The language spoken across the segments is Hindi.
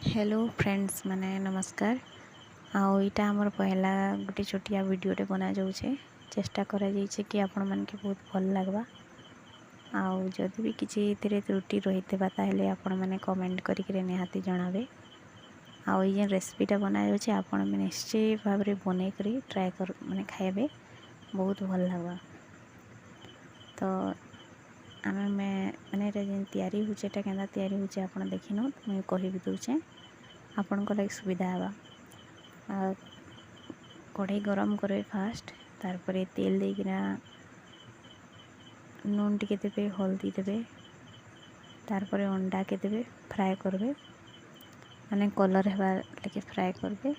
हेलो फ्रेंड्स माने नमस्कार। आउ इटा हमर पहला गोटे छोटिया वीडियोटे बना जाउछे। चेष्टा करा जाइछे कि आपण मन के बहुत भल लागबा। आउ जदि भी किछि इतरे त्रुटि रहितेबा ताहेले आपण माने कमेंट करिके निहाती जणाबे। आउ ये रेसिपीटा बना जाउछे आपण माने निश्चय भाबरे बनै करी ट्राई कर माने खाइबे, बहुत भल लागबा। तो आमे माने जेन तैयारी होछे एटा केनता तैयारी होछे आपण देखिनो मुई कहि भी दउछे आपण को लाइक सुविधा हवा। कढ़ाई गरम करे फास्ट, तार परे तेल देकिना नून टिके देबे, हल्दी देबे, तार परे अंडा के देबे, फ्राए करबे माने कलर हेबा लेके फ्राए करबे।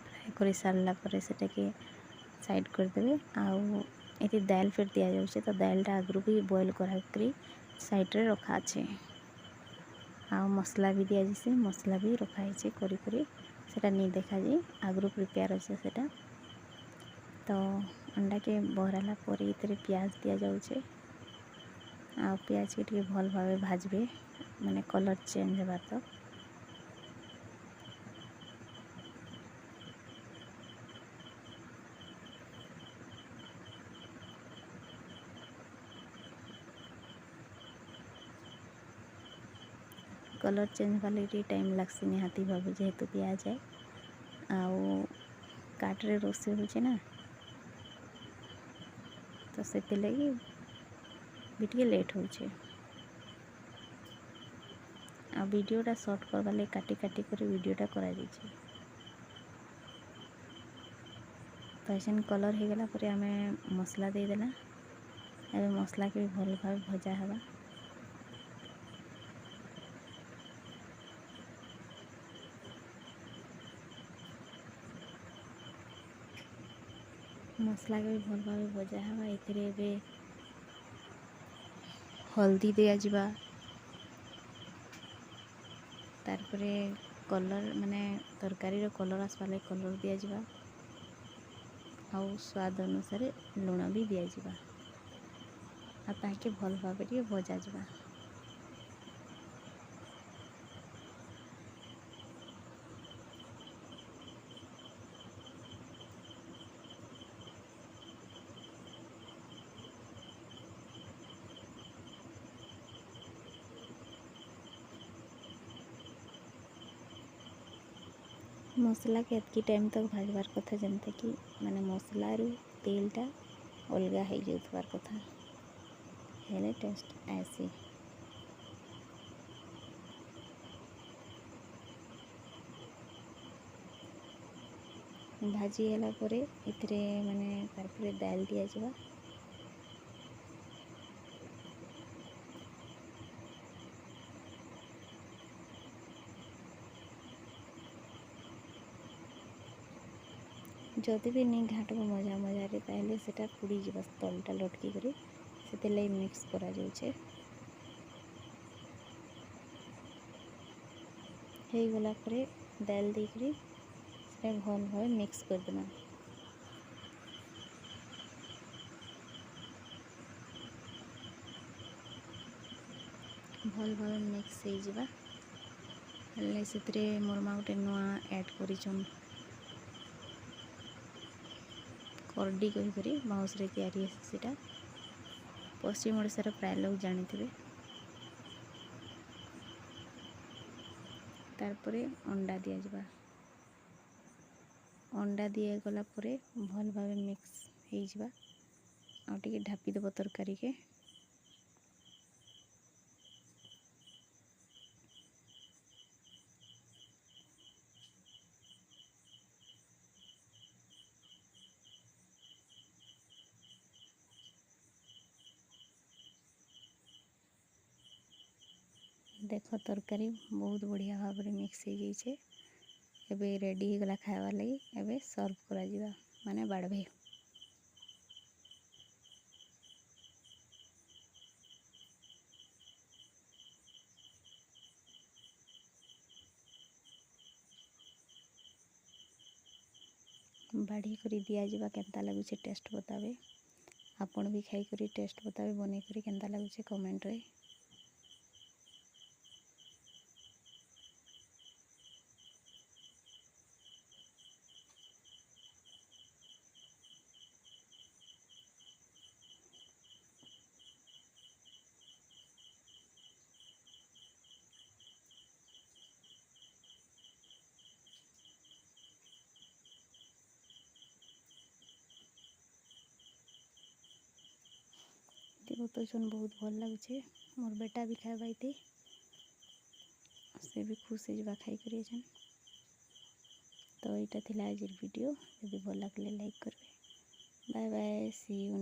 फ्राए कर सारला परे सेटा के साइड कर देबे। आउ एति दाल फिर दिया जाउछे, तो दालटा आगरू भी बॉयल कराकरी साइड रे रखा আছে। आउ मसला भी दिया जैसे मसला भी रखा है करी करी सेटा नहीं देखा जाए आगरू प्रिपेयर अच्छे सेटा। तो अंडा के बहराला पर इतरे प्याज दिया जाउछे। आ प्याज के टिके भल भावे भाजबे माने कलर चेंज हेबा तक। कलर चेंज वाले टाइम लगसी निहाती भावे जेहेतु प्याज है आउ काटरे रोसे होचे ना, तो से लगी भी टिके लेट होचे। आ वीडियोटा शॉर्ट करवा लगे काटी काटी कर वीडियोटा करा जाइछे। तो ऐसे कलर हो गला पर आमे मसला दे देला। एबे मसला के भल भावे भजा हवा। मसला के भी भल भावे भजा हवा। एथिरे एबे हल्दी दिया जिबा, तार परे कलर माने तरकारी रो कलर आसवा लगे कलर दिया जिबा। आउ स्वाद अनुसार लुण भी दिया जिबा। आ ताके भल भावे टिके भजा जिबा। मसला के एतकी टाइम तक भाजबार कथा जनता कि माने मसला रू तेलटा अलगा हो जाउथबार कथा हेले टेस्ट आसी। भाजी हेला परे इतरे माने तार परे दाल दिया जिबा। जदि भी नहीं घाटबो मजा मजा ताहले सेटा पुड़ी जिबा तलटा लटकी करी से लई मिक्स करा जाउछे। हे गला परे दाल देकरी से भल भावे मिक्स कर देना। भल भावे मिक्स हो जिबा हेले सेतरे मोरमा गोटे नुआ ऐड करिछन करडी कही करी बाउंस रे तैयारी सेटा पश्चिम ओडिसा प्राय लोग जानिथिबे। तार परे अंडा दिया जिबा। अंडा दिया गला परे भल भावे मिक्स हो जिबा। आ टिके ढापी देबो तरकारी के। देख तरकारी बहुत बढ़िया भाव में मिक्स हो जाइए। एबे रेडी हो गला खावा लगी। एबे सर्व करा जिबा माने बाड़बे। बाढ़ी करी दिया जिबा केनता लगुचे टेस्ट बतावे। आपण भी खाई करी टेस्ट बतावे बनै करी केनता लगुचे कमेंट रे। बतौन बहुत भल लगुचे। मोर बेटा भी खाएबा इते से भी खुश हो खाई। तो यहाँ थी आज वीडियो, यदि भल लगे लाइक करेंगे। Bye bye, see you.